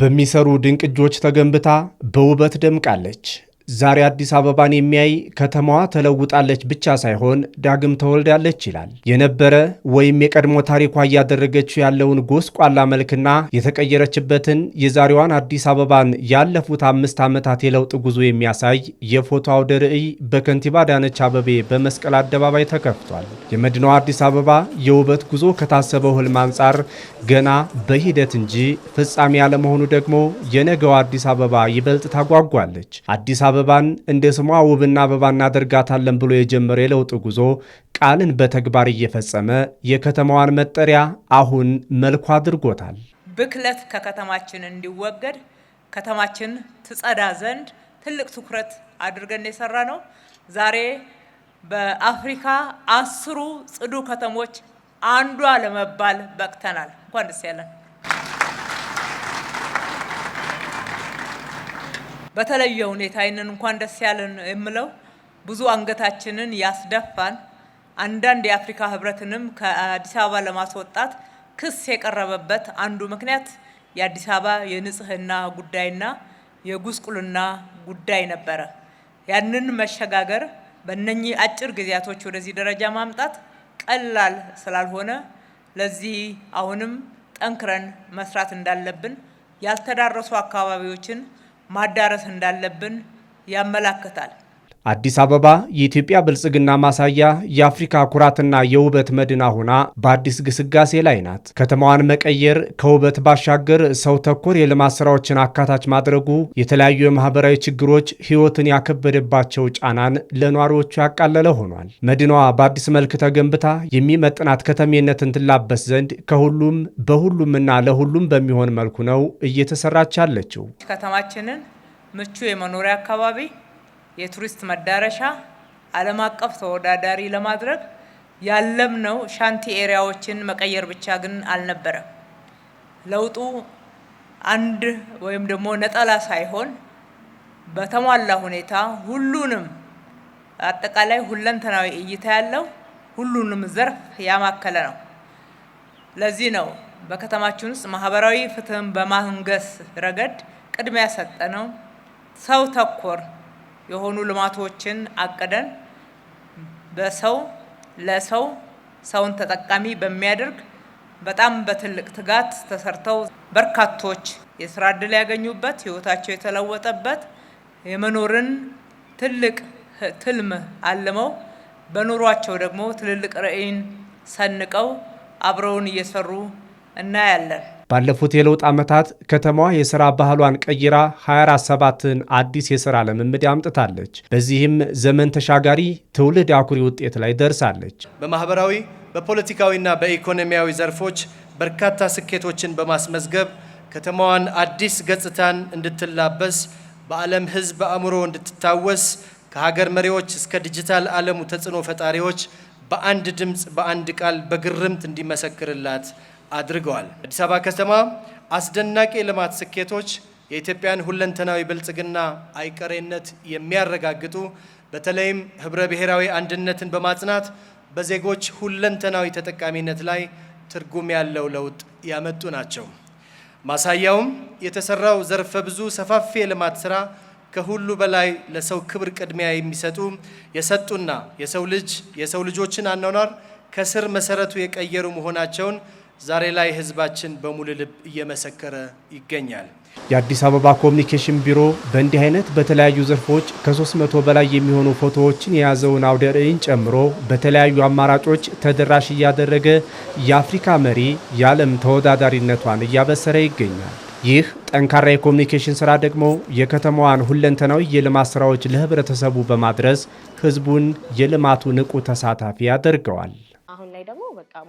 በሚሰሩ ድንቅ እጆች ተገንብታ በውበት ደምቃለች። ዛሬ አዲስ አበባን የሚያይ ከተማዋ ተለውጣለች ብቻ ሳይሆን ዳግም ተወልዳለች ይላል። የነበረ ወይም የቀድሞ ታሪኳ እያደረገችው ያለውን ጎስቋላ መልክና የተቀየረችበትን የዛሬዋን አዲስ አበባን ያለፉት 5 ዓመታት የለውጥ ጉዞ የሚያሳይ የፎቶ አውደ ርዕይ በከንቲባ አዳነች አቤቤ በመስቀል አደባባይ ተከፍቷል። የመዲናዋ አዲስ አበባ የውበት ጉዞ ከታሰበው ህልም አንጻር ገና በሂደት እንጂ ፍጻሜ ያለመሆኑ ደግሞ የነገዋ አዲስ አበባ ይበልጥ ታጓጓለች። አዲስ አበባን እንደ ስሟ ውብና አበባ እናደርጋታለን ብሎ የጀመረ የለውጥ ጉዞ ቃልን በተግባር እየፈጸመ የከተማዋን መጠሪያ አሁን መልኩ አድርጎታል። ብክለት ከከተማችን እንዲወገድ ከተማችን ትጸዳ ዘንድ ትልቅ ትኩረት አድርገን የሰራ ነው። ዛሬ በአፍሪካ 10 ጽዱ ከተሞች አንዷ ለመባል በቅተናል። እንኳን ደስ ያለን። በተለየ ሁኔታ ይህንን እንኳን ደስ ያለን የምለው ብዙ አንገታችንን ያስደፋን አንዳንድ የአፍሪካ ህብረትንም ከአዲስ አበባ ለማስወጣት ክስ የቀረበበት አንዱ ምክንያት የአዲስ አበባ የንጽህና ጉዳይና የጉስቁልና ጉዳይ ነበረ። ያንን መሸጋገር በእነኚህ አጭር ጊዜያቶች ወደዚህ ደረጃ ማምጣት ቀላል ስላልሆነ ለዚህ አሁንም ጠንክረን መስራት እንዳለብን ያልተዳረሱ አካባቢዎችን ማዳረስ እንዳለብን ያመላክታል። አዲስ አበባ የኢትዮጵያ ብልጽግና ማሳያ የአፍሪካ ኩራትና የውበት መዲና ሆና በአዲስ ግስጋሴ ላይ ናት። ከተማዋን መቀየር ከውበት ባሻገር ሰው ተኮር የልማት ስራዎችን አካታች ማድረጉ የተለያዩ የማህበራዊ ችግሮች ህይወትን ያከበደባቸው ጫናን ለነዋሪዎቹ ያቃለለ ሆኗል። መዲናዋ በአዲስ መልክ ተገንብታ የሚመጥናት ከተሜነትን ትላበስ ዘንድ ከሁሉም በሁሉምና ለሁሉም በሚሆን መልኩ ነው እየተሰራች ያለችው። ከተማችንን ምቹ የመኖሪያ አካባቢ የቱሪስት መዳረሻ ዓለም አቀፍ ተወዳዳሪ ለማድረግ ያለምነው ሻንቲ ኤሪያዎችን መቀየር ብቻ ግን አልነበረም። ለውጡ አንድ ወይም ደግሞ ነጠላ ሳይሆን በተሟላ ሁኔታ ሁሉንም አጠቃላይ ሁለንተናዊ እይታ ያለው ሁሉንም ዘርፍ ያማከለ ነው። ለዚህ ነው በከተማችን ውስጥ ማህበራዊ ፍትህን በማንገስ ረገድ ቅድሚያ ሰጠነው ሰው ተኮር የሆኑ ልማቶችን አቀደን በሰው ለሰው ሰውን ተጠቃሚ በሚያደርግ በጣም በትልቅ ትጋት ተሰርተው በርካቶች የስራ ዕድል ያገኙበት ህይወታቸው የተለወጠበት የመኖርን ትልቅ ትልም አልመው በኑሯቸው ደግሞ ትልልቅ ራዕይን ሰንቀው አብረውን እየሰሩ እናያለን። ባለፉት የለውጥ ዓመታት ከተማዋ የሥራ ባህሏን ቀይራ 24/7ን አዲስ የሥራ ልምምድ አምጥታለች። በዚህም ዘመን ተሻጋሪ ትውልድ አኩሪ ውጤት ላይ ደርሳለች። በማህበራዊ በፖለቲካዊና በኢኮኖሚያዊ ዘርፎች በርካታ ስኬቶችን በማስመዝገብ ከተማዋን አዲስ ገጽታን እንድትላበስ በዓለም ሕዝብ አእምሮ እንድትታወስ ከሀገር መሪዎች እስከ ዲጂታል ዓለሙ ተጽዕኖ ፈጣሪዎች በአንድ ድምፅ በአንድ ቃል በግርምት እንዲመሰክርላት አድርገዋል። አዲስ አበባ ከተማ አስደናቂ የልማት ስኬቶች የኢትዮጵያን ሁለንተናዊ ብልጽግና አይቀሬነት የሚያረጋግጡ በተለይም ህብረ ብሔራዊ አንድነትን በማጽናት በዜጎች ሁለንተናዊ ተጠቃሚነት ላይ ትርጉም ያለው ለውጥ ያመጡ ናቸው። ማሳያውም የተሰራው ዘርፈ ብዙ ሰፋፊ የልማት ስራ ከሁሉ በላይ ለሰው ክብር ቅድሚያ የሚሰጡ የሰጡና የሰው ልጆችን አኗኗር ከስር መሰረቱ የቀየሩ መሆናቸውን ዛሬ ላይ ህዝባችን በሙሉ ልብ እየመሰከረ ይገኛል። የአዲስ አበባ ኮሚኒኬሽን ቢሮ በእንዲህ አይነት በተለያዩ ዘርፎች ከ300 በላይ የሚሆኑ ፎቶዎችን የያዘውን አውደ ርዕይን ጨምሮ በተለያዩ አማራጮች ተደራሽ እያደረገ የአፍሪካ መሪ የዓለም ተወዳዳሪነቷን እያበሰረ ይገኛል። ይህ ጠንካራ የኮሚኒኬሽን ስራ ደግሞ የከተማዋን ሁለንተናዊ የልማት ስራዎች ለህብረተሰቡ በማድረስ ህዝቡን የልማቱ ንቁ ተሳታፊ ያደርገዋል። አሁን ላይ ደግሞ በቃ